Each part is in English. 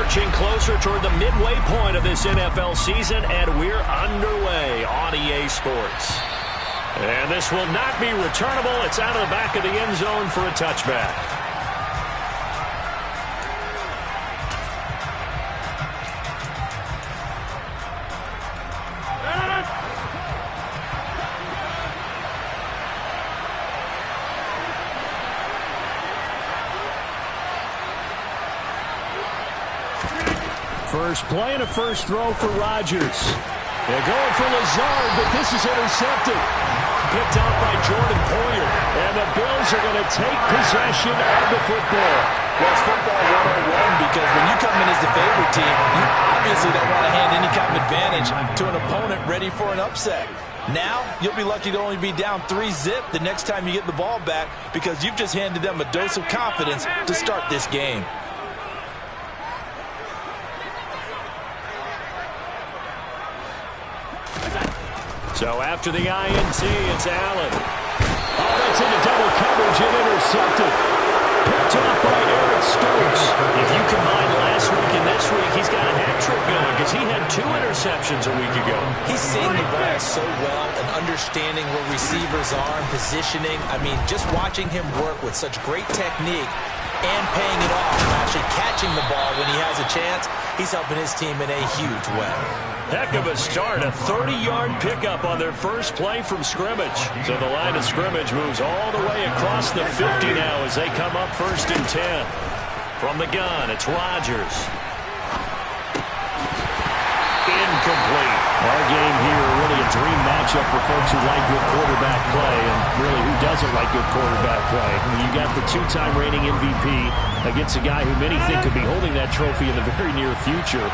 Marching closer toward the midway point of this NFL season, and we're underway on EA Sports. And this will not be returnable. It's out of the back of the end zone for a touchback. First play and a first throw for Rodgers. They're going for Lazard, but this is intercepted. Picked out by Jordan Poyer. And the Bills are going to take possession of the football. Well, it's football 101 because when you come in as the favorite team, you obviously don't want to hand any kind of advantage to an opponent ready for an upset. Now, you'll be lucky to only be down 3-zip the next time you get the ball back because you've just handed them a dose of confidence to start this game. So after the INT, it's Allen. Oh, that's into double coverage and intercepted. Picked off by Eric Stokes. If you combine last week and this week, he's got a hat trick going because he had 2 interceptions a week ago. He's seeing the ball so well and understanding where receivers are and positioning. I mean, just watching him work with such great technique and paying it off and actually catching the ball when he has a chance, he's helping his team in a huge way. Heck of a start, a 30-yard pickup on their first play from scrimmage. So the line of scrimmage moves all the way across the 50 now as they come up 1st and 10. From the gun, it's Rodgers. Incomplete. Our game here, really a dream matchup for folks who like good quarterback play, and really who doesn't like good quarterback play. You got the 2-time reigning MVP against a guy who many think could be holding that trophy in the very near future.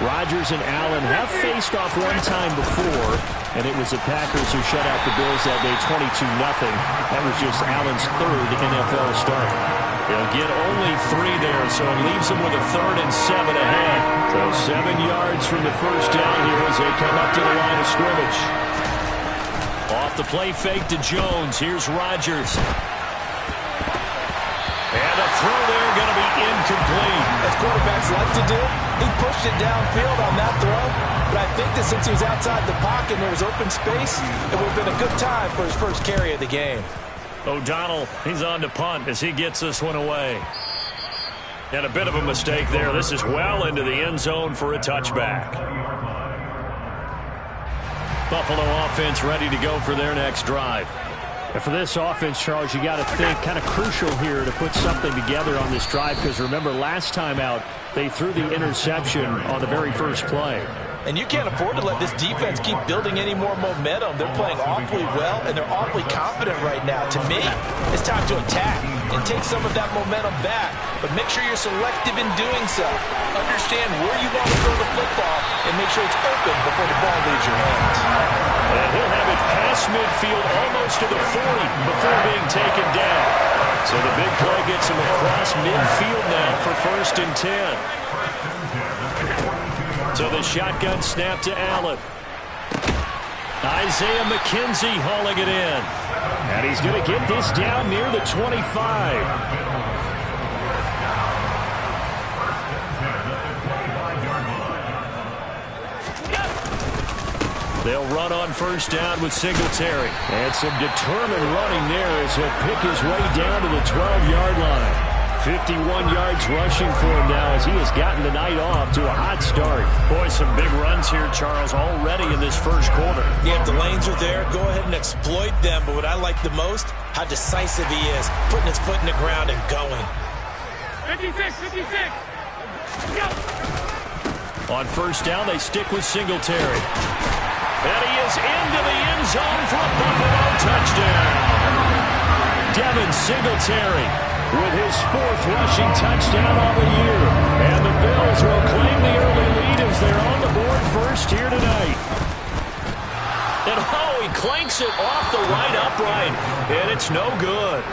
Rodgers and Allen have faced off one time before, and it was the Packers who shut out the Bills that day 22-0. That was just Allen's 3rd NFL start. They'll get only 3 there, so it leaves them with a 3rd and 7 ahead. So 7 yards from the first down here as they come up to the line of scrimmage. Off the play fake to Jones. Here's Rodgers. And a throw there going to be incomplete. As quarterbacks like to do, he pushed it downfield on that throw. But I think that since he was outside the pocket and there was open space, it would have been a good time for his first carry of the game. O'Donnell, he's on to punt as he gets this one away. And a bit of a mistake there. This is well into the end zone for a touchback. Buffalo offense ready to go for their next drive. And for this offense, Charles, you got to think kind of crucial here to put something together on this drive because remember last time out they threw the interception on the very first play. And you can't afford to let this defense keep building any more momentum. They're playing awfully well, and they're awfully confident right now. To me, it's time to attack and take some of that momentum back. But make sure you're selective in doing so. Understand where you want to throw the football and make sure it's open before the ball leaves your hands. And he'll have it past midfield almost to the 40 before being taken down. So the big play gets him across midfield now for 1st and 10. So the shotgun snap to Allen. Isaiah McKenzie hauling it in. And he's going to get this down near the 25. They'll run on first down with Singletary. And some determined running there as he'll pick his way down to the 12-yard line. 51 yards rushing for him now as he has gotten the night off to a hot start. Boy, some big runs here, Charles, already in this first quarter. Yeah, if the lanes are there, go ahead and exploit them. But what I like the most, how decisive he is, putting his foot in the ground and going. 56. Go. On first down, they stick with Singletary. And he is into the end zone for a Buffalo touchdown. Devin Singletary with his 4th rushing touchdown on the year. And the Bills will claim the early lead as they're on the board first here tonight. And oh, he clanks it off the right upright, and it's no good.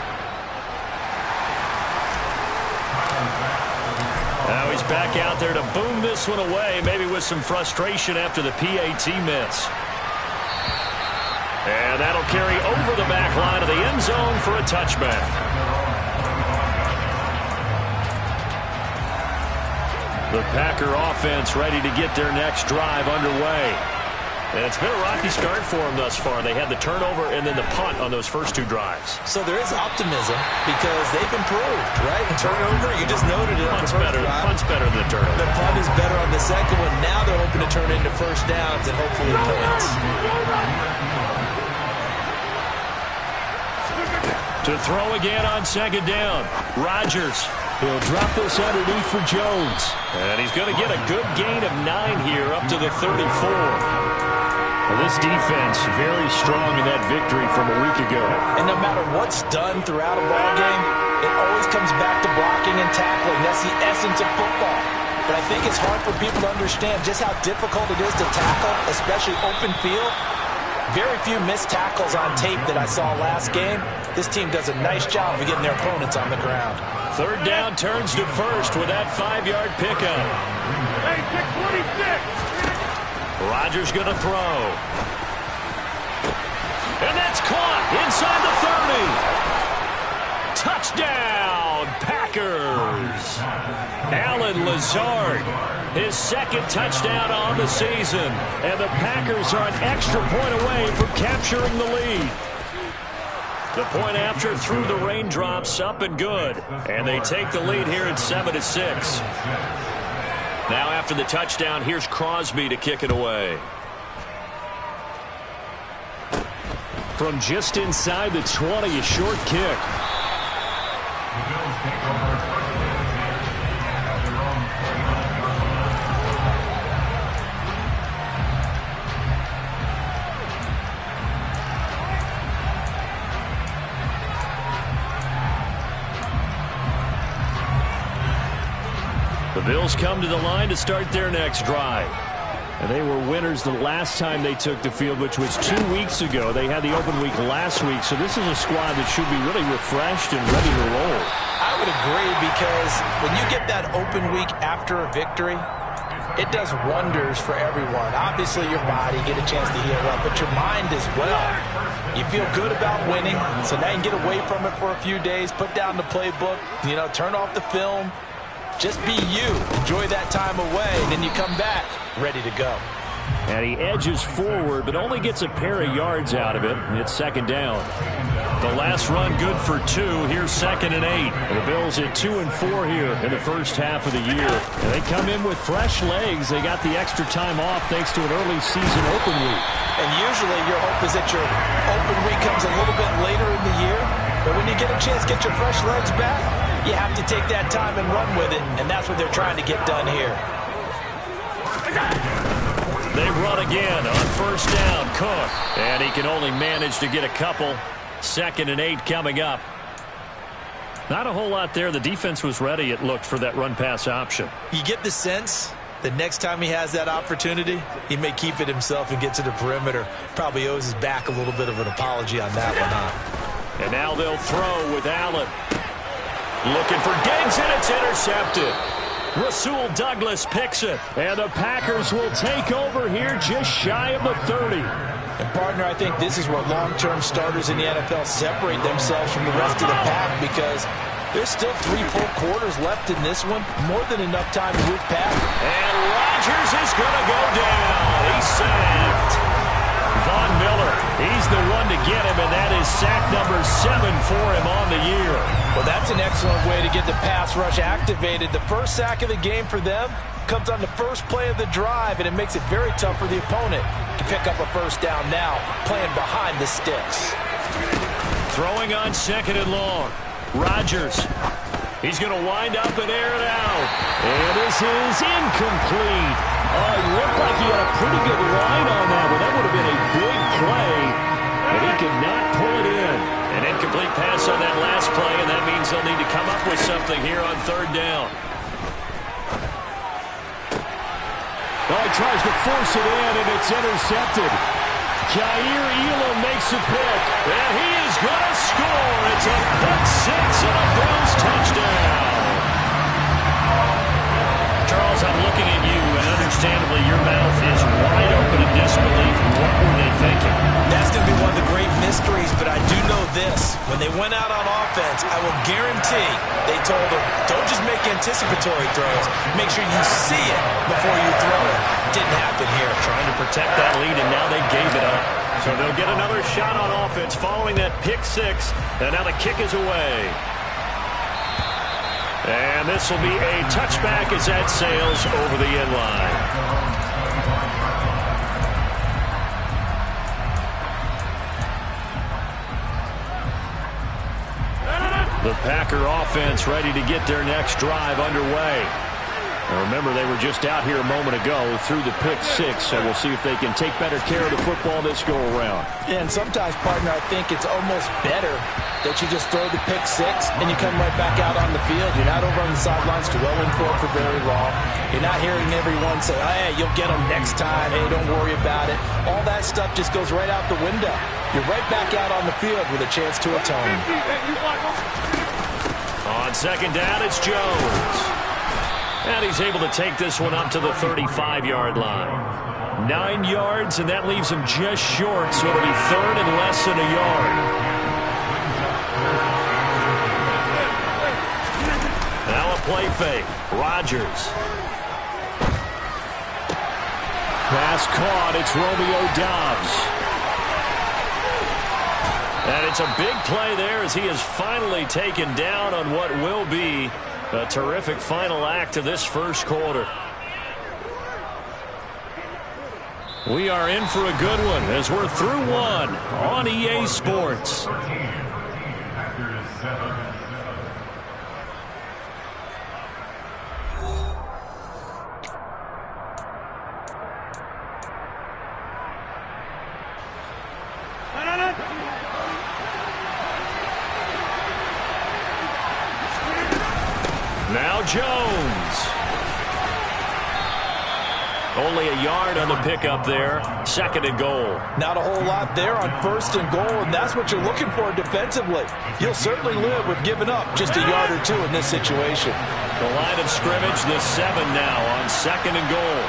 Now he's back out there to boom this one away, maybe with some frustration after the PAT miss. And that'll carry over the back line of the end zone for a touchback. The Packer offense ready to get their next drive underway. And it's been a rocky start for them thus far. They had the turnover and then the punt on those first two drives. So there is optimism because they've improved, right? And turnover, you just noted it. Punt's better than the turnover. The punt is better on the second one. Now they're hoping to turn into first downs and hopefully points. To throw again on second down. Rodgers. He'll drop this underneath for Jones. And he's going to get a good gain of 9 here up to the 34. Well, this defense very strong in that victory from a week ago. And no matter what's done throughout a ball game, it always comes back to blocking and tackling. That's the essence of football. But I think it's hard for people to understand just how difficult it is to tackle, especially open field. Very few missed tackles on tape that I saw last game. This team does a nice job of getting their opponents on the ground. Third down turns to first with that 5-yard pickup. Hey, 626. Rodgers going to throw. And that's caught inside the 30. Touchdown, Packers. Allen Lazard, his second touchdown on the season. And the Packers are an extra point away from capturing the lead. The point after through the raindrops, up and good. And they take the lead here at 7-6. Now after the touchdown, here's Crosby to kick it away. From just inside the 20, a short kick. The Bills come to the line to start their next drive. And they were winners the last time they took the field, which was 2 weeks ago. They had the open week last week, so this is a squad that should be really refreshed and ready to roll. I would agree because when you get that open week after a victory, it does wonders for everyone. Obviously, your body, get a chance to heal up, but your mind as well. You feel good about winning, so now you can get away from it for a few days, put down the playbook, turn off the film. Just be you. Enjoy that time away, and then you come back ready to go. And he edges forward, but only gets a pair of yards out of it. It's second down. The last run good for 2. Here's 2nd and 8. And the Bills at 2 and 4 here in the first half of the year. And they come in with fresh legs. They got the extra time off thanks to an early season open week. And usually your hope is that your open week comes a little bit later in the year. But when you get a chance to get your fresh legs back, you have to take that time and run with it, and that's what they're trying to get done here. They run again on first down. Cook, and he can only manage to get a couple. 2nd and 8 coming up. Not a whole lot there. The defense was ready, it looked, for that run-pass option. You get the sense that next time he has that opportunity, he may keep it himself and get to the perimeter. Probably owes his back a little bit of an apology on that one, huh? And now they'll throw with Allen. Looking for Diggs, and it's intercepted. Rasul Douglas picks it, and the Packers will take over here just shy of the 30. And, partner, I think this is where long-term starters in the NFL separate themselves from the rest of the pack because there's still 3 full quarters left in this one. More than enough time to move past. And Rodgers is going to go down. He's sacked. Von Miller, he's the one to get him, and that is sack number 7 for him on the year. Well, that's an excellent way to get the pass rush activated. The first sack of the game for them comes on the first play of the drive, and it makes it very tough for the opponent to pick up a first down now, playing behind the sticks. Throwing on 2nd and long. Rodgers. He's going to wind up and air it out. And this is incomplete. It looked like he had a pretty good line on that, but that would have been a big play. But he could not pull it in. An incomplete pass on that last play, and that means they'll need to come up with something here on 3rd down. He tries to force it in, and it's intercepted. Jair Elam makes a pick, and he is going to score. It's a pick 6 and a Bills touchdown. Charles, I'm looking at you, and understandably your mouth is wide open in disbelief. What were they thinking? That's going to be one of the great mysteries, but I do know this. When they went out on offense, I will guarantee they told them, don't just make anticipatory throws. Make sure you see it before you throw it. Didn't happen here. Trying to protect that lead, and now they gave it up. So they'll get another shot on offense following that pick six, and now the kick is away. And this will be a touchback as that sails over the end line. The Packer offense ready to get their next drive underway. Now remember, they were just out here a moment ago through the pick six, so we'll see if they can take better care of the football this go-around. And sometimes, partner, I think it's almost better that you just throw the pick six and you come right back out on the field. You're not over on the sidelines dwelling for it for very long. You're not hearing everyone say, hey, you'll get them next time. Hey, don't worry about it. All that stuff just goes right out the window. You're right back out on the field with a chance to atone. On second down, it's Jones. And he's able to take this one up to the 35-yard line. 9 yards, and that leaves him just short, so it'll be third and less than a yard. Now a play fake. Rodgers. Pass caught. It's Romeo Doubs. And it's a big play there as he is finally taken down on what will be a terrific final act of this first quarter. We are in for a good one as we're through one on EA Sports. Now Jones. Only a yard on the pickup there. Second and goal. Not a whole lot there on first and goal, and that's what you're looking for defensively. You'll certainly live with giving up just a yard or two in this situation. The line of scrimmage, the 7 now on second and goal.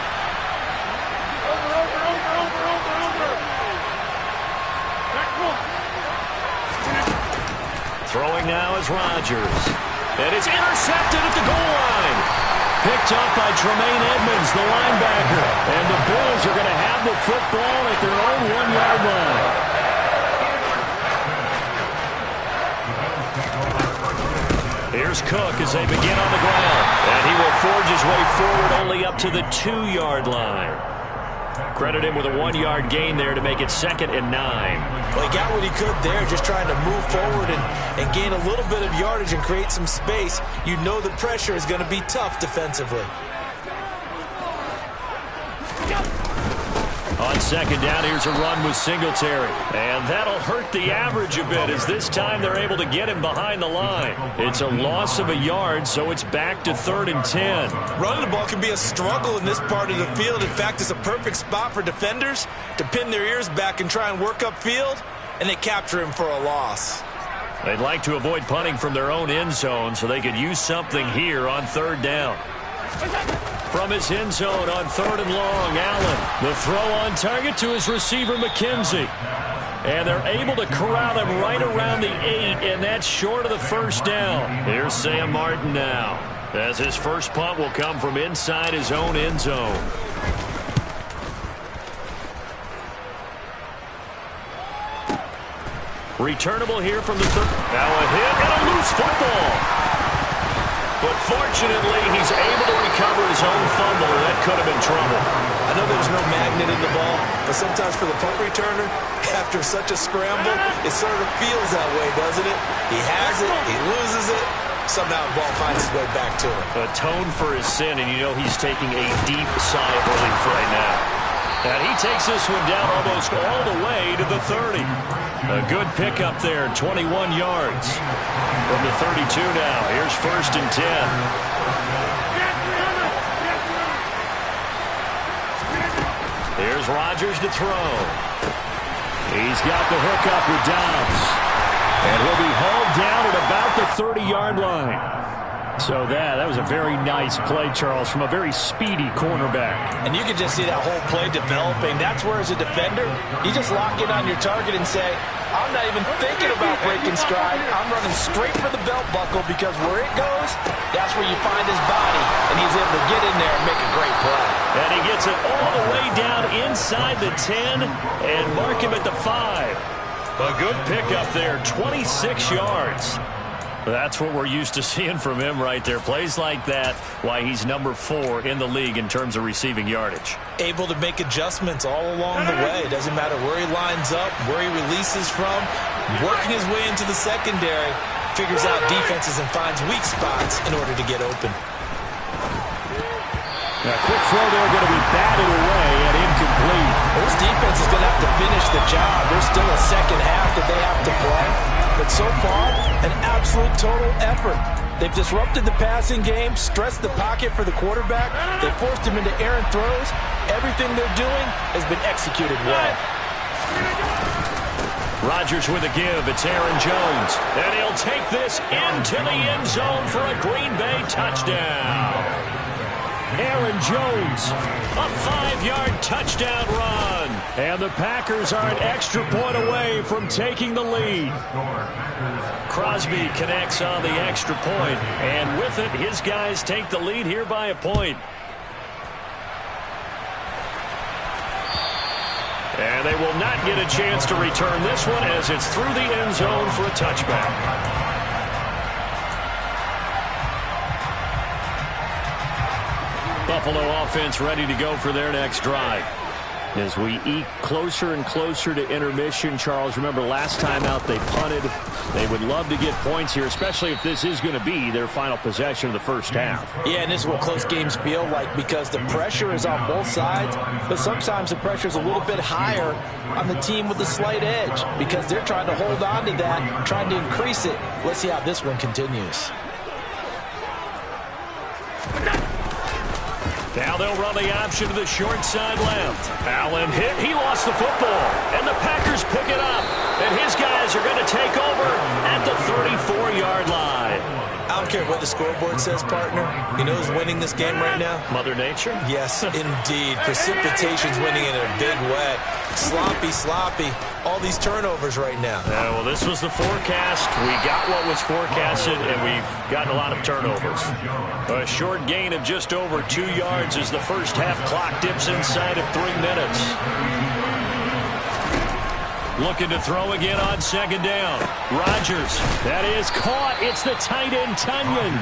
Throwing now is Rodgers. And it's intercepted at the goal line. Picked up by Tremaine Edmonds, the linebacker. And the Bills are going to have the football at their own 1-yard line. Here's Cook as they begin on the ground. And he will forge his way forward only up to the 2-yard line. Credit him with a 1-yard gain there to make it 2nd and 9. Well, he got what he could there, just trying to move forward and gain a little bit of yardage and create some space. You know the pressure is going to be tough defensively. On second down, here's a run with Singletary. And that'll hurt the average a bit as this time they're able to get him behind the line. It's a loss of a yard, so it's back to 3rd and 10. Running the ball can be a struggle in this part of the field. In fact, it's a perfect spot for defenders to pin their ears back and try and work upfield, and they capture him for a loss. They'd like to avoid punting from their own end zone so they could use something here on 3rd down. From his end zone on 3rd and long, Allen. The throw on target to his receiver, McKenzie. And they're able to corral him right around the 8, and that's short of the first down. Here's Sam Martin now, as his first punt will come from inside his own end zone. Returnable here from the third. Now a hit and a loose football. But fortunately, he's able to recover his own fumble, and that could have been trouble. I know there's no magnet in the ball, but sometimes for the punt returner, after such a scramble, it sort of feels that way, doesn't it? He has it, he loses it, somehow the ball finds its way back to him. Atone for his sin, and you know he's taking a deep sigh of relief right now. And he takes this one down almost all the way to the 30. A good pickup there, 21 yards. From the 32 now, here's 1st and 10. Here's Rodgers to throw. He's got the hookup with Doubs. And he'll be hauled down at about the 30-yard line. So that was a very nice play, Charles, from a very speedy cornerback. And you can just see that whole play developing. That's where, as a defender, you just lock in on your target and say, I'm not even thinking about breaking stride. I'm running straight for the belt buckle, because where it goes, that's where you find his body. And he's able to get in there and make a great play. And he gets it all the way down inside the 10 and mark him at the 5. A good pickup there, 26 yards. That's what we're used to seeing from him right there. Plays like that, why he's number 4 in the league in terms of receiving yardage. Able to make adjustments all along the way. Doesn't matter where he lines up, where he releases from, working his way into the secondary, figures out defenses and finds weak spots in order to get open. A quick throw there, going to be batted away and incomplete. This defense is going to have to finish the job. There's still a second half that they have to play. But so far, an absolute total effort. They've disrupted the passing game, stressed the pocket for the quarterback. They forced him into errant throws. Everything they're doing has been executed well. Rodgers with a give. It's Aaron Jones. And he'll take this into the end zone for a Green Bay touchdown. Aaron Jones, a 5-yard touchdown run. And the Packers are an extra point away from taking the lead. Crosby connects on the extra point, and with it, his guys take the lead here by a point. And they will not get a chance to return this one as it's through the end zone for a touchback. Buffalo offense ready to go for their next drive. As we eke closer and closer to intermission, Charles, remember last time out they punted. They would love to get points here, especially if this is going to be their final possession of the first half. Yeah, and this is what close games feel like, because the pressure is on both sides, but sometimes the pressure is a little bit higher on the team with the slight edge, because they're trying to hold on to that, trying to increase it. Let's see how this one continues. Now they'll run the option to the short side left. Allen hit. He lost the football. And the Packers pick it up. And his guys are going to take over at the 34-yard line. I don't care what the scoreboard says, partner. You know who's winning this game right now? Mother Nature? Yes, indeed. Precipitation's winning in a big way. Sloppy. All these turnovers right now. Yeah, well, this was the forecast. We got what was forecasted, and we've gotten a lot of turnovers. A short gain of just over 2 yards as the first half clock dips inside of 3 minutes. Looking to throw again on second down. Rodgers, that is caught. It's the tight end, Tunyon.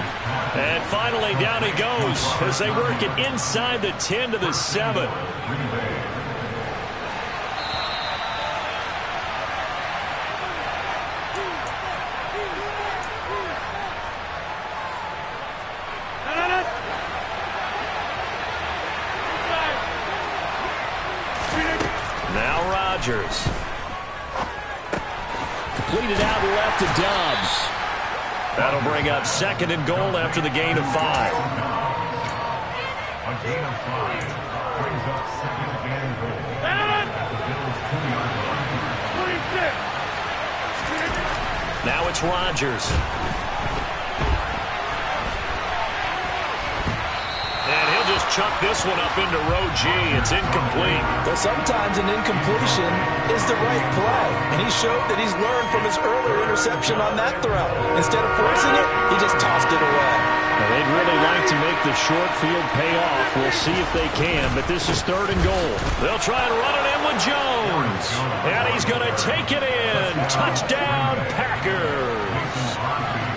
And finally, down he goes as they work it inside the 10 to the 7. Now Rodgers. Completed out left to Dobbs. That'll bring up second and goal after the gain of 5. A gain of 5 brings up second and goal. Now it's Rodgers. And he'll just chuck this one up into row G. It's incomplete. But sometimes an incompletion is the right play. And he showed that he's learned from his earlier interception on that throw. Instead of forcing it, he just tossed it away. Now, they'd really like to make the short field pay off. We'll see if they can, but this is third and goal. They'll try and run it in with Jones. And he's going to take it in. Touchdown, Packers.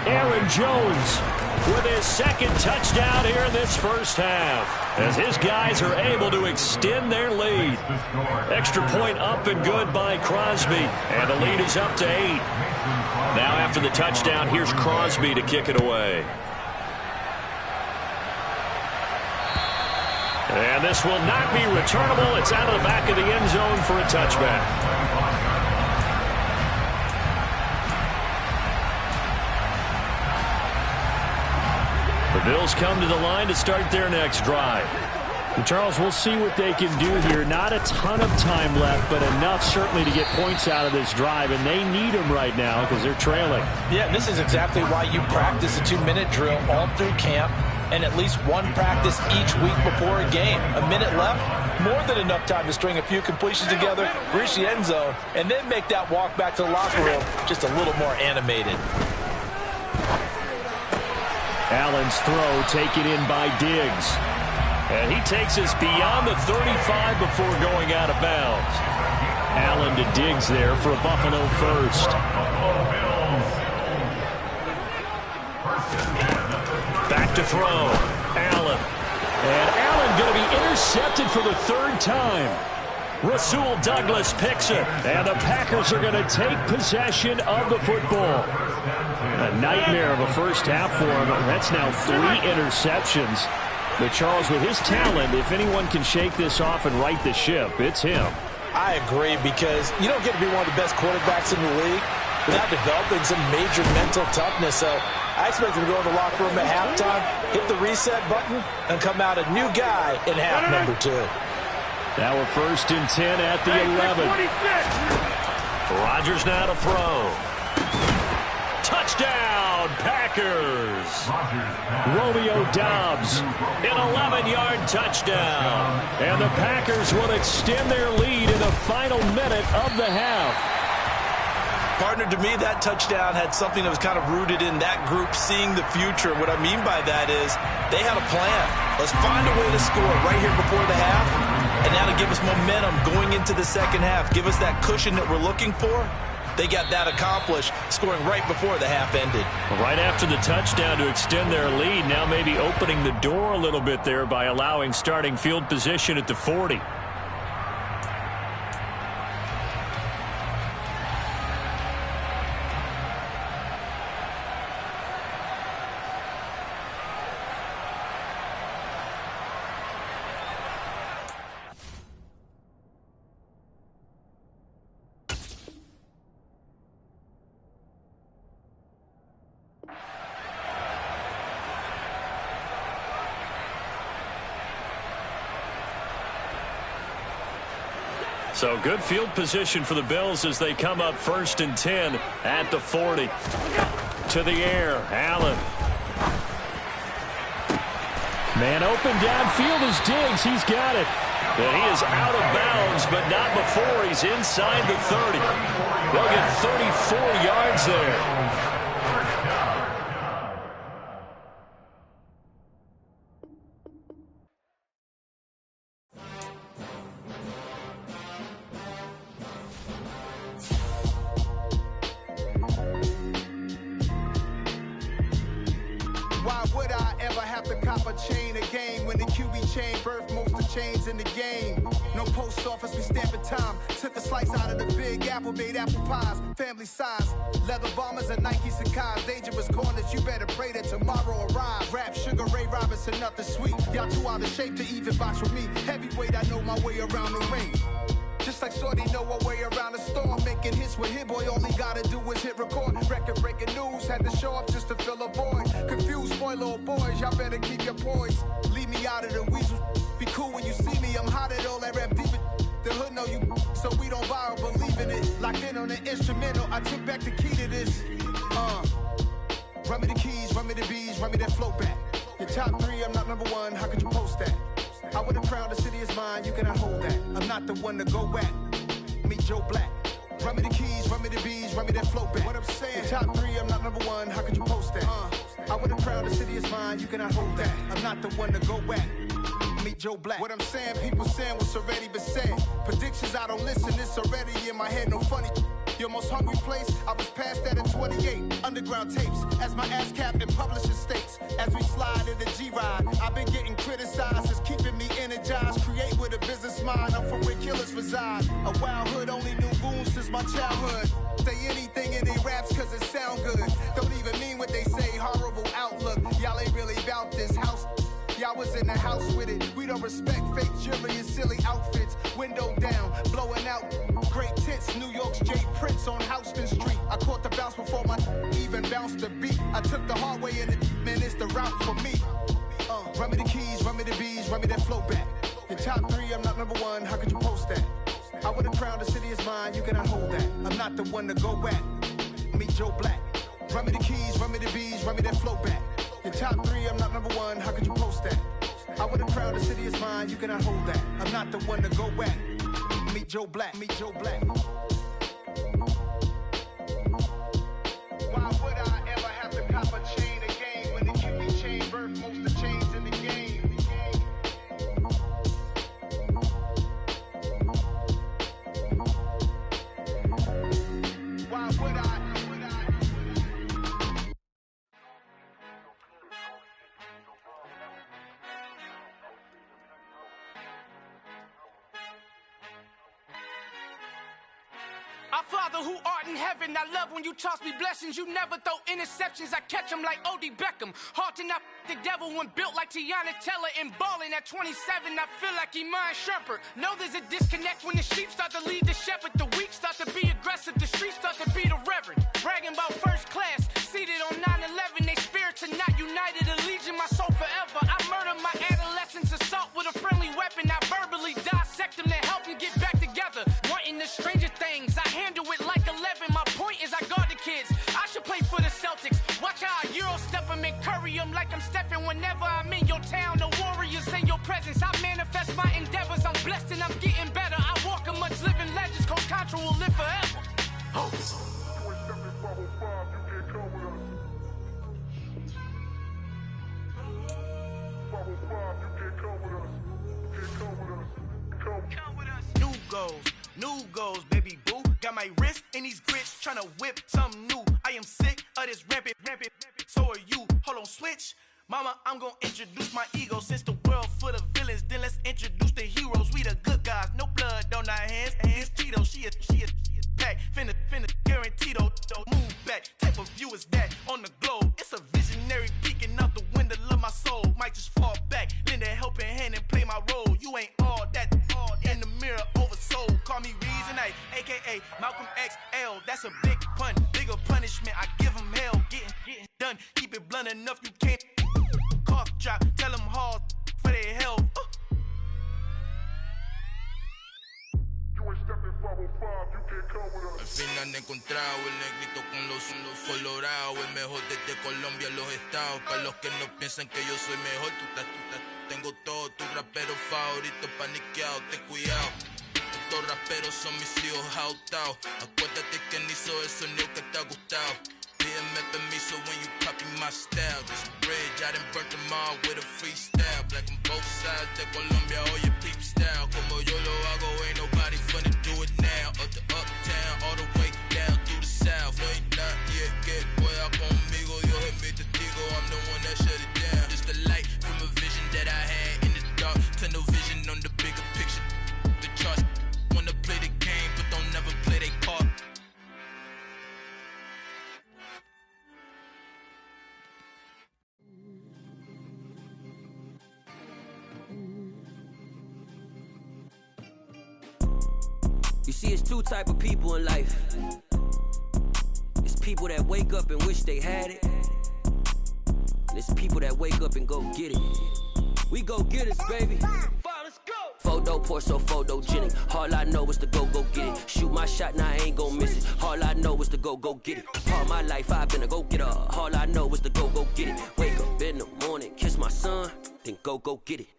Aaron Jones with his second touchdown here in this first half, as his guys are able to extend their lead. Extra point up and good by Crosby, and the lead is up to 8. Now after the touchdown, here's Crosby to kick it away. And this will not be returnable. It's out of the back of the end zone for a touchback. The Bills come to the line to start their next drive. Charles, we'll see what they can do here. Not a ton of time left, but enough certainly to get points out of this drive, and they need them right now because they're trailing. Yeah, this is exactly why you practice a 2-minute drill all through camp and at least one practice each week before a game. A minute left, more than enough time to string a few completions together, reach the end zone, and then make that walk back to the locker room just a little more animated. Allen's throw taken in by Diggs. And he takes us beyond the 35 before going out of bounds. Allen to Diggs there for a Buffalo first. Back to throw. Allen. And Allen going to be intercepted for the third time. Rasul Douglas picks it. And the Packers are going to take possession of the football. A nightmare of a first half for him. That's now 3 interceptions. But Charles, with his talent, if anyone can shake this off and right the ship, it's him. I agree, because you don't get to be one of the best quarterbacks in the league without developing some major mental toughness. So I expect him to go in the locker room at halftime, hit the reset button, and come out a new guy in half number 2. Now we're 1st and 10 at the 11. Rodgers now to throw. Touchdown, Packers. Romeo Doubs, an 11-yard touchdown. And the Packers will extend their lead in the final minute of the half. Partner, to me, that touchdown had something that was kind of rooted in that group seeing the future. What I mean by that is they had a plan. Let's find a way to score right here before the half. And now to give us momentum going into the second half, give us that cushion that we're looking for. They got that accomplished, scoring right before the half ended. Right after the touchdown to extend their lead, now maybe opening the door a little bit there by allowing starting field position at the 40. So good field position for the Bills as they come up 1st and 10 at the 40. To the air, Allen. Man open downfield is Diggs. He's got it. And he is out of bounds, but not before he's inside the 30. They'll get 34 yards there. Chains in the game. No post office, we stamping time. Took a slice out of the Big Apple, made apple pies. Family size, leather bombers and Nike Sacai's. Dangerous corners, you better pray that tomorrow arrives. Rap, Sugar Ray Robinson, nothing sweet. Y'all too out of shape to even box with me. Heavyweight, I know my way around the ring. Just like Shorty know a way around the storm. Making hits with Hit Boy, all he gotta do is hit record. Record breaking news, had to show up just to fill a void. Confused, spoil old boys, y'all better keep your poise. Leave me out of the weasel. Be cool when you see me, I'm hot at all that rap deep. The hood know you, so we don't borrow, believe in it. Locked in on the instrumental, I took back the key to this. Run me the keys, run me the bees, run me that flow back. Your top 3, I'm not number 1, how could you post that? I would have crowned the city is mine, you cannot hold that. I'm not the one to go at. Meet Joe Black. Run me the keys, run me the bees, run me that flow back. What I'm saying, your top 3, I'm not number 1, how could you post that? I would have crowned the city is mine, you cannot hold that. I'm not the one to go at. Meet Joe Black. What I'm saying, people saying what's already been said. Predictions, I don't listen, it's already in my head, no funny. Your most hungry place, I was past that at 28. Underground tapes, as my ass capped in publishing states. As we slide in the G-Ride, I've been getting criticized, it's keeping me energized. Create with a business mind, I'm from where killers reside. A wild hood, only knew goons since my childhood. Say anything in their raps cause it sound good. Don't even mean what they say, horrible outlook. Y'all ain't really about this house. Y'all was in the house with it. We don't respect fake jewelry and silly outfits. Window down, blowing out great tits. New York's J. Prince on Houston Street. I caught the bounce before my even bounced the beat. I took the hard way in it, man, it's the route for me. Run me the keys, run me the bees, run me that flow back. Your top 3, I'm not number 1, how could you post that? I would've crowned the city is mine, you cannot hold that. I'm not the one to go at. Meet Joe Black. Run me the keys, run me the bees, run me that flow back. Your top 3, I'm not number 1, how could you post that? I would've crowned the city is mine, you cannot hold that. I'm not the one to go at. Meet Joe Black, meet Joe Black. Why would I ever have to cop a chain again when the QB chain birthed most of the chains in the game? Why would I? Our Father who art in heaven, I love when you toss me blessings. You never throw interceptions, I catch them like O.D. Beckham. Hard to not the devil when built like Tiana Teller and balling at 27. I feel like Iman Shumpert. Know there's a disconnect when the sheep start to lead the shepherd. The weak start to be aggressive, the streets start to be the reverend. Bragging about first class, seated on 9/11. They spirits are not united, a legion, my soul forever. I murder my adolescence, assault with a friendly weapon. I verbally dissect them to help them get back together. Wanting the stranger things, I handle it like 11. My point is I guard the kids. I should play for the Celtics. Watch how I Euro step them and curry them like I'm Stephen. Whenever I'm in your town, the Warriors in your presence. I manifest my endeavors. I'm blessed and I'm getting better. I walk amongst living legends. Coach Contra will live forever. Oh. New goals, baby boo. Got my wrist in these grits, tryna whip something new. I am sick of this rampant. So are you. Hold on, switch. Mama, I'm gonna introduce my ego. Since the world full of villains, then let's introduce the heroes. We the good guys, no blood on our hands. Hands Tito, she is pack. Finna, guaranteed. Move back. Type of view is that on the globe? It's a visionary peeking out the window of my soul. Might just fall back, lend a helping hand and play my role. You ain't all that. In the mirror, oversold. Call me Reason A, aka Malcolm XL. That's a big pun, bigger punishment. I give him hell, getting done. Keep it blunt enough, you can't. Cough drop, tell them hard for their health. Al final he encontrado el negrito con los colorados, el mejor desde Colombia a los estados. Para los que no piensan que yo soy mejor, tengo todo, tu rapero favorito paniqueado, ten cuidado. Estos raperos son mis hijos adoptados. Acuérdate que ni hizo el sonido que te ha gustado. Pídeme permiso when you copy my style. This bridge, I done burnt them all with a freestyle. Black on both sides de Colombia, oye peep style. Como yo lo hago, ain't nobody finna do it now. Up to uptown, all the way down through the south. No ain't not yet, que pueda conmigo. Yo es mi testigo, I'm the one that shut it down. Just the light from a vision that I had in the dark. Tunnel vision on the bigger picture. The charts wanna play the game, but don't never play their part. You see, it's two type of people in life. It's people that wake up and wish they had it. And it's people that wake up and go get it. We go get it, baby. Photo pour so photogenic. All I know is to go get it. Shoot my shot, now I ain't gon' miss it. All I know is to go get it. All my life I've been a go-getter. All I know is to go get it. Wake up in the morning, kiss my son, then go get it.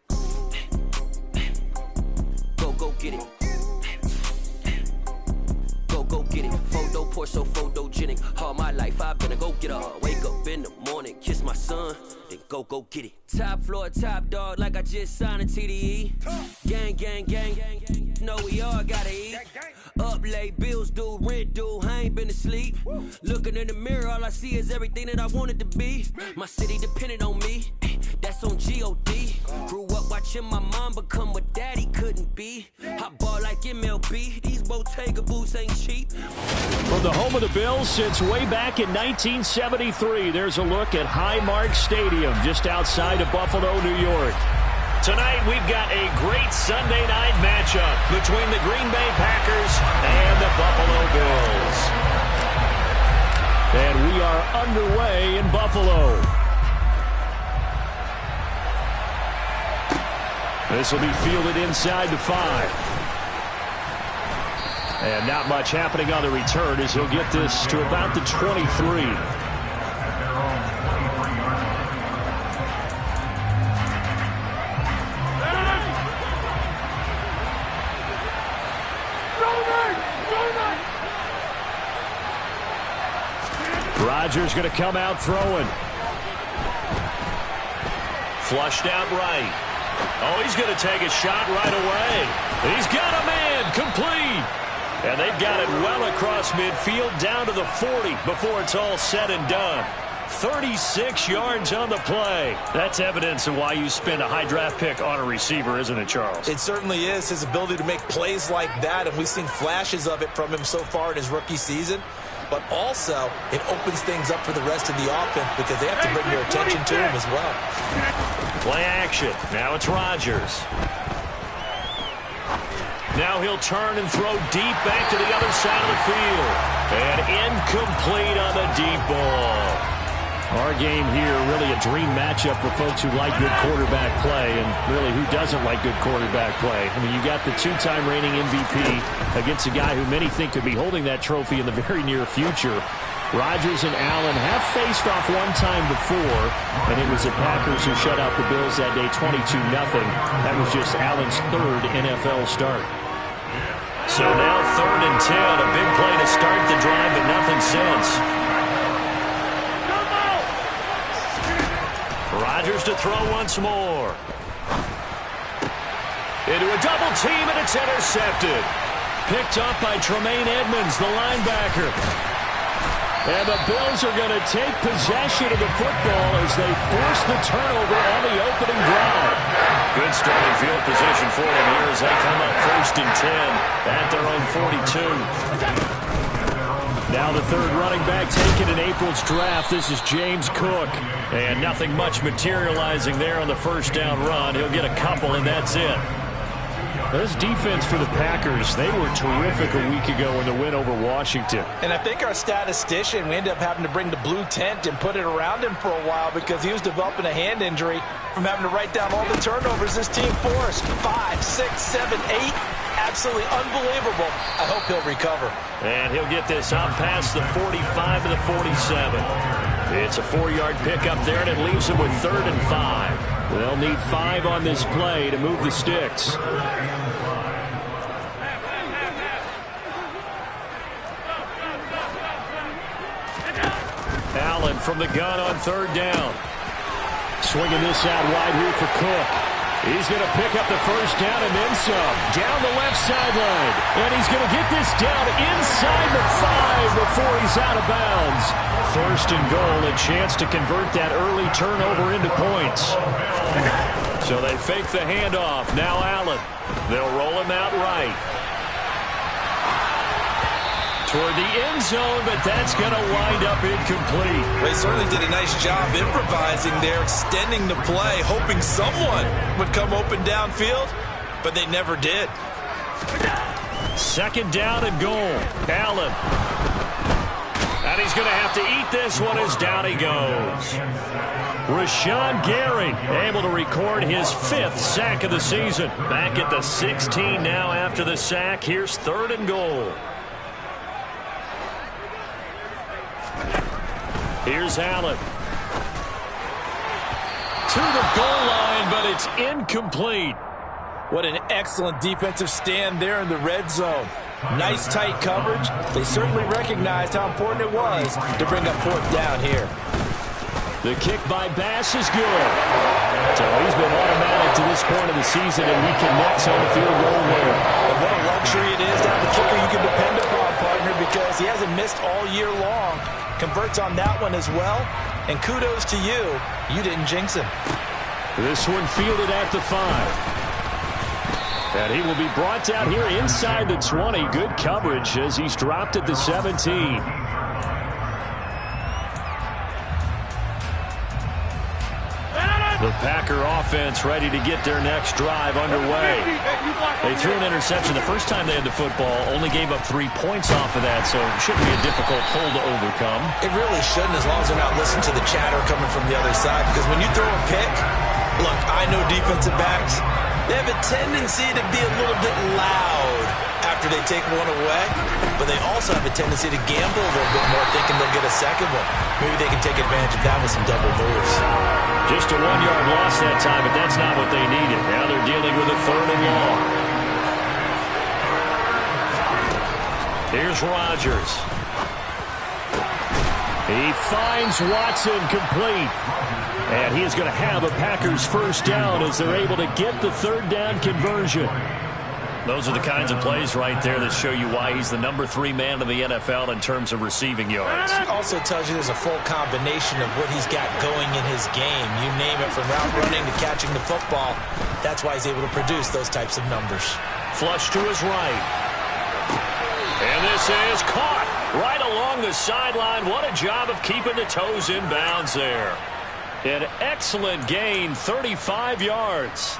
Go get it. Go get it. Photo pour so photogenic. All my life I've been a go-getter. Wake up in the morning, kiss my son, then go get it. Top floor, top dog, like I just signed a TDE. Gang. Know we all gotta eat. Up late, bills due, rent due, I ain't been asleep. Looking in the mirror, all I see is everything that I wanted to be. My city depended on me, that's on G.O.D. Grew up watching my mom become what daddy couldn't be. I ball like MLB, these Bottega boots ain't cheap. From the home of the Bills since way back in 1973, there's a look at Highmark Stadium just outside of Buffalo, New York. Tonight, we've got a great Sunday night matchup between the Green Bay Packers and the Buffalo Bills. And we are underway in Buffalo. This will be fielded inside the 5. And not much happening on the return as he'll get this to about the 23. Rodgers going to come out throwing. Flushed out right. Oh, he's going to take a shot right away. He's got a man, complete. And they've got it well across midfield down to the 40 before it's all said and done. 36 yards on the play. That's evidence of why you spend a high draft pick on a receiver, isn't it, Charles? It certainly is. His ability to make plays like that, and we've seen flashes of it from him so far in his rookie season. But also, it opens things up for the rest of the offense because they have to bring their attention to him as well. Play action. Now it's Rodgers. Now he'll turn and throw deep back to the other side of the field. And incomplete on the deep ball. Our game here, really a dream matchup for folks who like good quarterback play, and really who doesn't like good quarterback play. I mean, you got the two-time reigning MVP against a guy who many think could be holding that trophy in the very near future. Rodgers and Allen have faced off one time before, and it was the Packers who shut out the Bills that day 22-0. That was just Allen's third NFL start. So now 3rd and 10, a big play to start the drive, but nothing since. Rodgers to throw once more. Into a double team, and it's intercepted. Picked up by Tremaine Edmonds, the linebacker. And the Bills are going to take possession of the football as they force the turnover on the opening drive. Good starting field position for them here as they come up 1st and 10 at their own 42. Now the third running back taken in April's draft. This is James Cook. And nothing much materializing there on the first down run. He'll get a couple, and that's it. This defense for the Packers, they were terrific a week ago in the win over Washington. And I think our statistician, we ended up having to bring the blue tent and put it around him for a while because he was developing a hand injury from having to write down all the turnovers this team forced. 5, 6, 7, 8. Absolutely unbelievable. I hope he'll recover. And he'll get this up past the 45 to the 47. It's a 4-yard pickup there, and it leaves him with 3rd and 5. They'll need 5 on this play to move the sticks. Allen from the gun on 3rd down. Swinging this out wide here for Cook. He's going to pick up the first down and then some. Down the left sideline. And he's going to get this down inside the 5 before he's out of bounds. 1st and goal, a chance to convert that early turnover into points. So they fake the handoff. Now Allen. They'll roll him out right. Toward the end zone, but that's going to wind up incomplete. They certainly did a nice job improvising there, extending the play, hoping someone would come open downfield, but they never did. 2nd down and goal. Allen. And he's going to have to eat this one as down he goes. Rashawn Gary able to record his 5th sack of the season. Back at the 16 now after the sack. Here's 3rd and goal. Here's Allen. To the goal line, but it's incomplete. What an excellent defensive stand there in the red zone. Nice tight coverage. They certainly recognized how important it was to bring up 4th down here. The kick by Bass is good. So he's been automatic to this point of the season, and he connects on the field goal there. And what a luxury it is to have a kicker you can depend upon, partner, because he hasn't missed all year long. Converts on that one as well. And kudos to you. You didn't jinx him. This one fielded at the 5. And he will be brought down here inside the 20. Good coverage as he's dropped at the 17. The Packer offense ready to get their next drive underway. They threw an interception the first time they had the football, only gave up 3 points off of that, so it shouldn't be a difficult hole to overcome. It really shouldn't, as long as they're not listening to the chatter coming from the other side, because when you throw a pick, look, I know defensive backs, they have tendency to be a little bit loud after they take one away, but they also have a tendency to gamble a little bit more, thinking they'll get a second one. Maybe they can take advantage of that with some double moves. Just a 1-yard loss that time, but that's not what they needed. Now they're dealing with a 3rd and long. Here's Rodgers. He finds Watson complete. And he is going to have a Packers first down as they're able to get the 3rd down conversion. Those are the kinds of plays right there that show you why he's the number 3 man in the NFL in terms of receiving yards. It also tells you there's a full combination of what he's got going in his game. You name it, from route running to catching the football. That's why he's able to produce those types of numbers. Flush to his right. And this is caught right along the sideline. What a job of keeping the toes in bounds there. An excellent gain, 35 yards.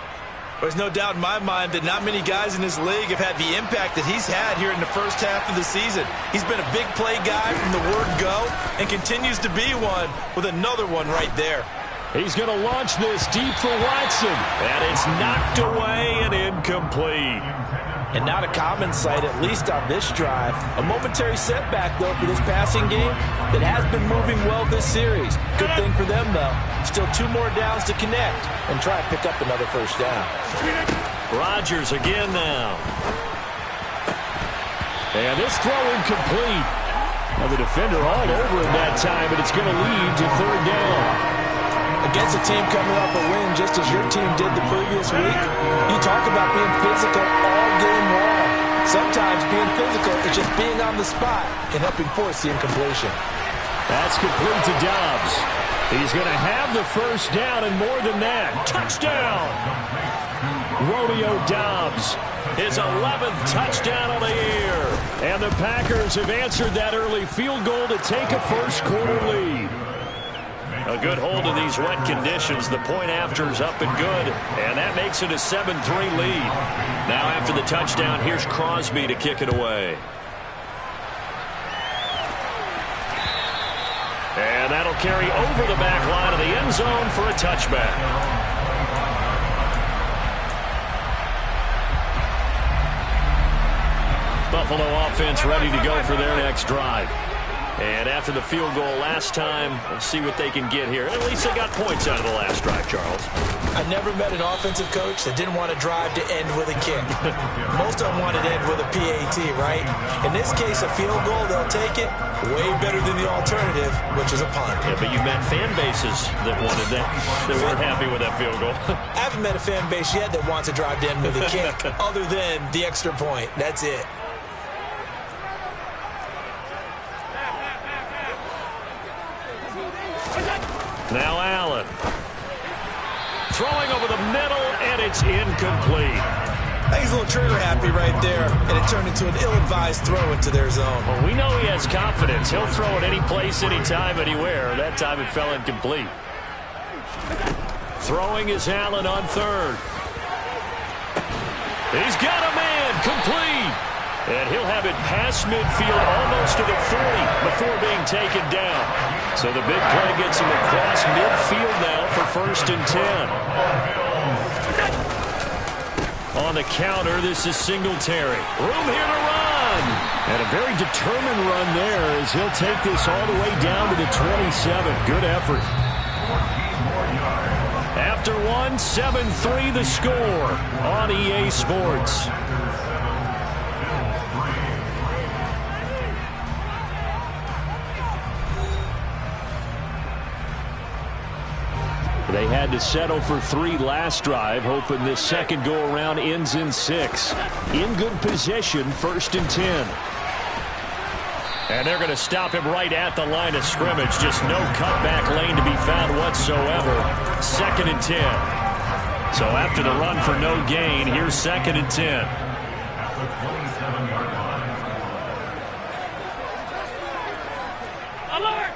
There's no doubt in my mind that not many guys in this league have had the impact that he's had here in the first half of the season. He's been a big play guy from the word go and continues to be one with another one right there. He's going to launch this deep for Watson. And it's knocked away and incomplete. And not a common sight, at least on this drive. A momentary setback, though, for this passing game that has been moving well this series. Good thing for them, though. Still 2 more downs to connect and try and pick up another first down. Rodgers again now. And this throw incomplete. Now the defender all over him that time, but it's going to lead to 3rd down. Against a team coming off a win just as your team did the previous week, you talk about being physical all game long. Sometimes being physical is just being on the spot and helping force the incompletion. That's complete to Dobbs. He's going to have the first down and more than that. Touchdown! Romeo Dobbs, his 11th touchdown of the year. And the Packers have answered that early field goal to take a first quarter lead. A good hold in these wet conditions. The point after is up and good, and that makes it a 7-3 lead. Now after the touchdown, here's Crosby to kick it away. And that'll carry over the back line of the end zone for a touchback. Buffalo offense ready to go for their next drive. And after the field goal last time, we'll see what they can get here. At least they got points out of the last drive, Charles. I never met an offensive coach that didn't want a drive to end with a kick. Most of them wanted to end with a PAT, right? In this case, a field goal, they'll take it. Way better than the alternative, which is a punt. Yeah, but you met fan bases that wanted that. They weren't happy with that field goal. I haven't met a fan base yet that wants a drive to end with a kick, other than the extra point. That's it. Now Allen. Throwing over the middle, and it's incomplete. I think he's a little trigger happy right there, and it turned into an ill-advised throw into their zone. Well, we know he has confidence. He'll throw it any place, anytime, anywhere. That time it fell incomplete. Throwing is Allen on 3rd. He's got a man, complete. And he'll have it past midfield, almost to the 40, before being taken down. So the big play gets him across midfield now for 1st and 10. On the counter, this is Singletary. Room here to run. And a very determined run there as he'll take this all the way down to the 27. Good effort. After 7-3 the score on EA Sports. They had to settle for 3 last drive, hoping this second go-around ends in 6. In good position, 1st and 10. And they're going to stop him right at the line of scrimmage. Just no cutback lane to be found whatsoever. 2nd and 10. So after the run for no gain, here's 2nd and 10. At the 27-yard line. Alert!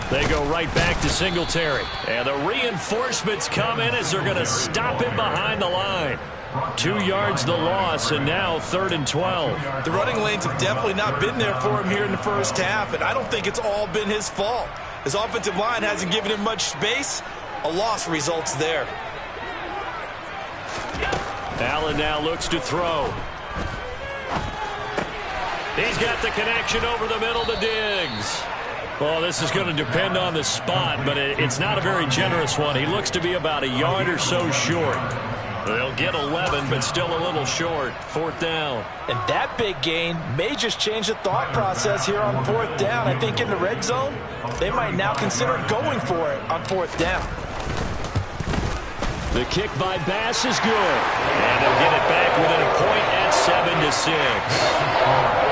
They go right back to Singletary. And the reinforcements come in as they're going to stop him behind the line. 2 yards the loss, and now 3rd and 12. The running lanes have definitely not been there for him here in the first half, and I don't think it's all been his fault. His offensive line hasn't given him much space. A loss results there. Allen now looks to throw. He's got the connection over the middle to Diggs. Well, this is going to depend on the spot, but it's not a very generous one. He looks to be about a yard or so short. They'll get 11, but still a little short. 4th down. And that big gain may just change the thought process here on 4th down. I think in the red zone, they might now consider going for it on 4th down. The kick by Bass is good. And they'll get it back within a point at 7-6.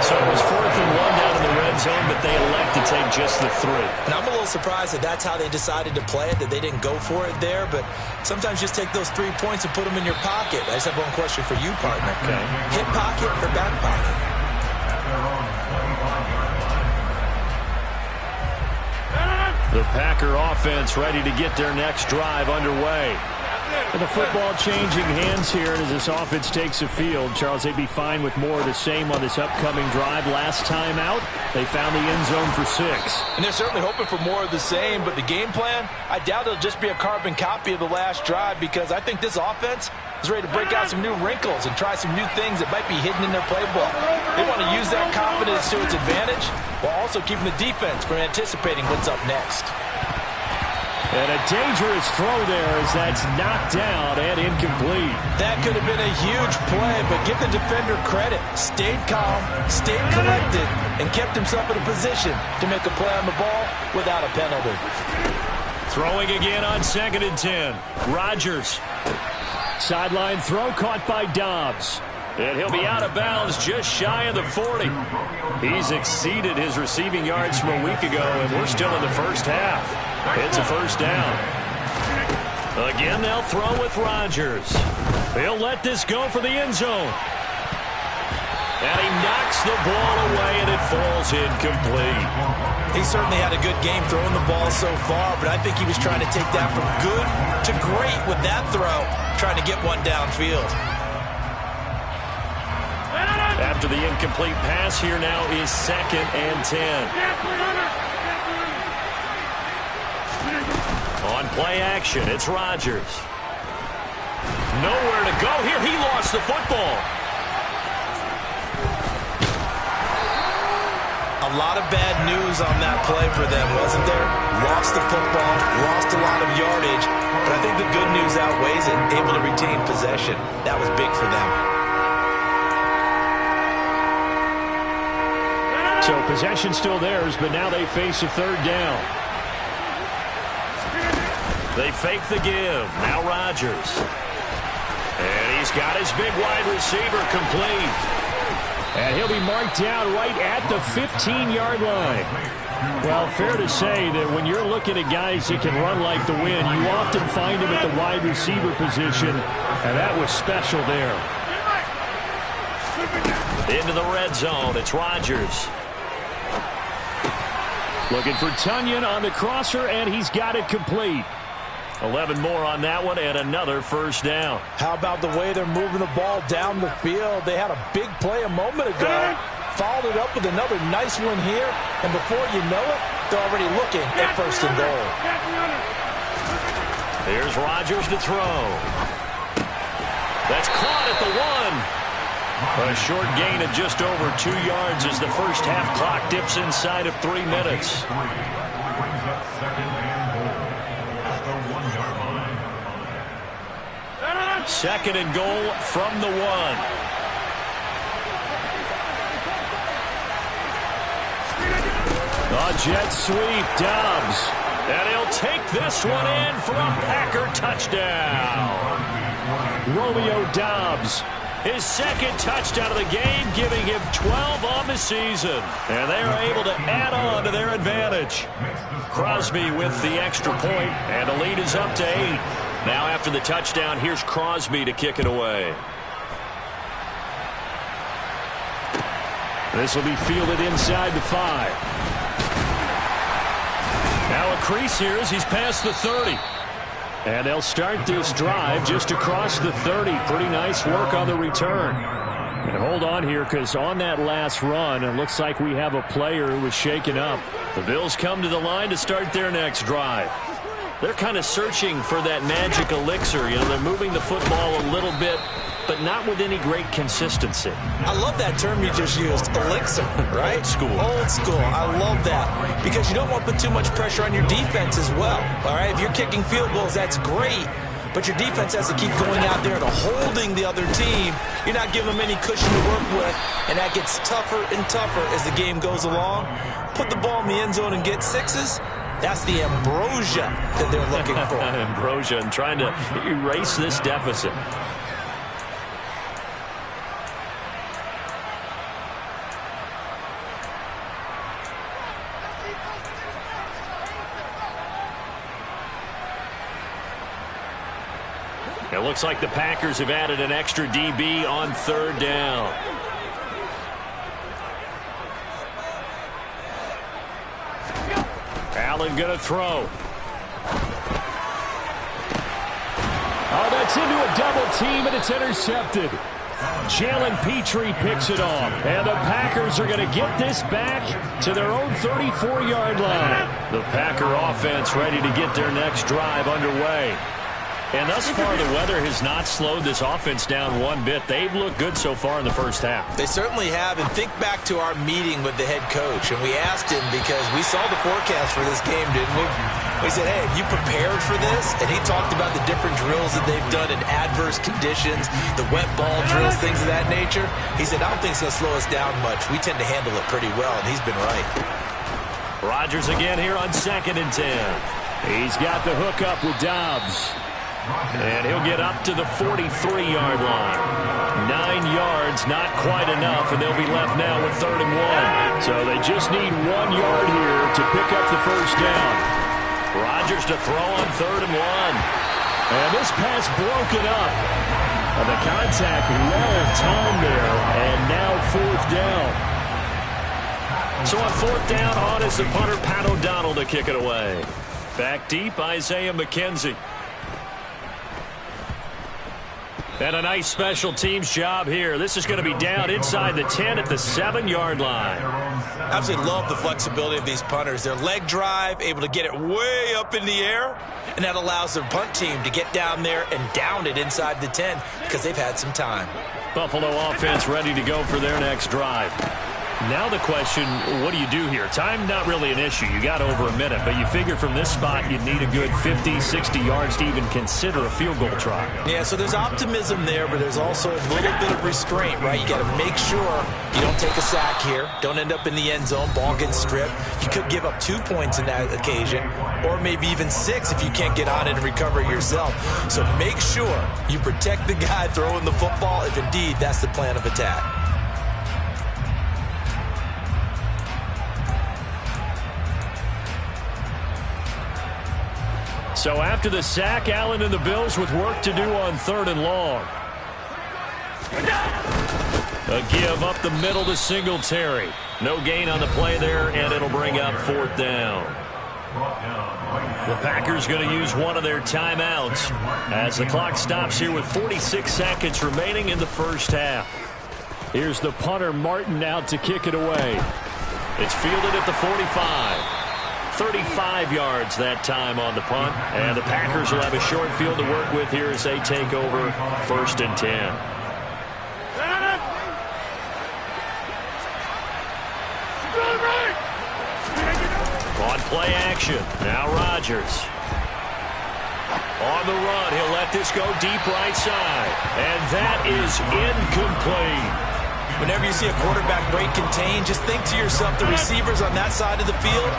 So it was 4th and 1 down in the red zone, but they elect to take just the 3. And I'm a little surprised that that's how they decided to play it, that they didn't go for it there. But sometimes just take those 3 points and put them in your pocket. I just have one question for you, partner. Okay. Hip pocket or back pocket? The Packer offense ready to get their next drive underway. And the football changing hands here as this offense takes the field. Charles, they'd be fine with more of the same on this upcoming drive. Last time out, they found the end zone for 6. And they're certainly hoping for more of the same, but the game plan, I doubt it'll just be a carbon copy of the last drive, because I think this offense is ready to break out some new wrinkles and try some new things that might be hidden in their playbook. They want to use that confidence to its advantage while also keeping the defense from anticipating what's up next. And a dangerous throw there as that's knocked down and incomplete. That could have been a huge play, but give the defender credit. Stayed calm, stayed collected, and kept himself in a position to make a play on the ball without a penalty. Throwing again on 2nd and 10. Rodgers. Sideline throw caught by Dobbs. And he'll be out of bounds just shy of the 40. He's exceeded his receiving yards from a week ago, and we're still in the first half. It's a 1st down. Again, they'll throw with Rodgers. He'll let this go for the end zone. And he knocks the ball away, and it falls incomplete. He certainly had a good game throwing the ball so far, but I think he was trying to take that from good to great with that throw, trying to get one downfield. After the incomplete pass, here now is 2nd and 10. On play action, it's Rodgers. Nowhere to go here. He lost the football. A lot of bad news on that play for them, wasn't there? Lost the football, lost a lot of yardage, but I think the good news outweighs it. Able to retain possession. That was big for them. So possession still theirs, but now they face a 3rd down. They fake the give. Now Rodgers. And he's got his big wide receiver complete. And he'll be marked down right at the 15-yard line. Well, fair to say that when you're looking at guys that can run like the wind, you often find them at the wide receiver position, and that was special there. Into the red zone, it's Rodgers. Looking for Tunyon on the crosser, and he's got it complete. 11 more on that one, and another 1st down. How about the way they're moving the ball down the field? They had a big play a moment ago, followed it up with another nice one here, and before you know it, they're already looking at 1st and goal. Here's Rodgers to throw. That's caught at the 1. A short gain of just over 2 yards as the first half clock dips inside of 3 minutes. 2nd and goal from the 1. A jet sweep, Dobbs. And he'll take this one in for a Packer touchdown. Romeo Dobbs, his 2nd touchdown of the game, giving him 12 on the season. And they are able to add on to their advantage. Crosby with the extra point, and the lead is up to 8. Now after the touchdown, here's Crosby to kick it away. This will be fielded inside the 5. Now a crease here as he's past the 30. And they'll start this drive just across the 30. Pretty nice work on the return. And hold on here, because on that last run, it looks like we have a player who was shaken up. The Bills come to the line to start their next drive. They're kind of searching for that magic elixir. You know, they're moving the football a little bit, but not with any great consistency. I love that term you just used, elixir, right? Old school. Old school. I love that because you don't want to put too much pressure on your defense as well, all right? If you're kicking field goals, that's great, but your defense has to keep going out there and holding the other team. You're not giving them any cushion to work with, and that gets tougher and tougher as the game goes along. Put the ball in the end zone and get sixes. That's the ambrosia that they're looking for. Ambrosia, and trying to erase this deficit. It looks like the Packers have added an extra DB on third down. Allen going to throw. Oh, that's into a double team, and it's intercepted. Jalen Petrie picks it off, and the Packers are going to get this back to their own 34-yard line. The Packer offense ready to get their next drive underway. And thus far, the weather has not slowed this offense down one bit. They've looked good so far in the first half. They certainly have. And think back to our meeting with the head coach. And we asked him because we saw the forecast for this game, didn't we? We said, hey, have you prepared for this? And he talked about the different drills that they've done in adverse conditions, the wet ball drills, things of that nature. He said, I don't think it's going to slow us down much. We tend to handle it pretty well, and he's been right. Rodgers again here on 2nd and 10. He's got the hook up with Dobbs. And he'll get up to the 43-yard line. 9 yards, not quite enough, and they'll be left now with 3rd and 1. So they just need 1 yard here to pick up the first down. Rodgers to throw on 3rd and 1. And this pass broken up. And the contact well timed there, and now 4th down. So on 4th down, on is the punter, Pat O'Donnell, to kick it away. Back deep, Isaiah McKenzie. And a nice special teams job here. This is going to be down inside the 10 at the 7-yard line. Absolutely love the flexibility of these punters. Their leg drive, able to get it way up in the air, and that allows their punt team to get down there and down it inside the 10 because they've had some time. Buffalo offense ready to go for their next drive. Now the question, what do you do here? Time not really an issue. You got over a minute, but you figure from this spot you'd need a good 50, 60 yards to even consider a field goal try. Yeah, so there's optimism there, but there's also a little bit of restraint, right? You got to make sure you don't take a sack here, don't end up in the end zone, ball gets stripped. You could give up 2 points in that occasion, or maybe even 6 if you can't get on it and recover it yourself. So make sure you protect the guy throwing the football if indeed that's the plan of attack. So after the sack, Allen and the Bills with work to do on 3rd and long. A give up the middle to Singletary. No gain on the play there, and it'll bring up 4th down. The Packers going to use one of their timeouts as the clock stops here with 46 seconds remaining in the first half. Here's the punter, Martin, out to kick it away. It's fielded at the 45. 35 yards that time on the punt, and the Packers will have a short field to work with here as they take over 1st and 10. On play action, now Rodgers. On the run, he'll let this go deep right side, and that is incomplete. Whenever you see a quarterback break contain, just think to yourself, the receivers on that side of the field,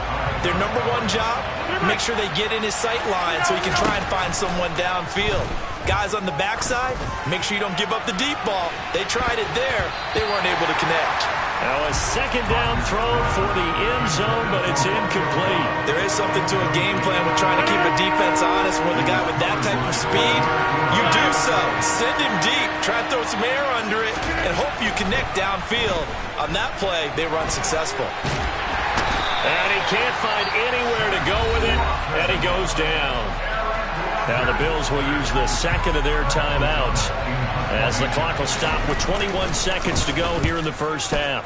their number one job, make sure they get in his sight line so he can try and find someone downfield. Guys on the backside, make sure you don't give up the deep ball. They tried it there. They weren't able to connect. Now a 2nd down throw for the end zone, but it's incomplete. There is something to a game plan with trying to keep a defense honest. With a guy with that type of speed, you do so. Send him deep. Try to throw some air under it and hope you connect downfield. On that play, they were unsuccessful. And he can't find anywhere to go with it, and he goes down. Now the Bills will use the 2nd of their timeouts as the clock will stop with 21 seconds to go here in the first half.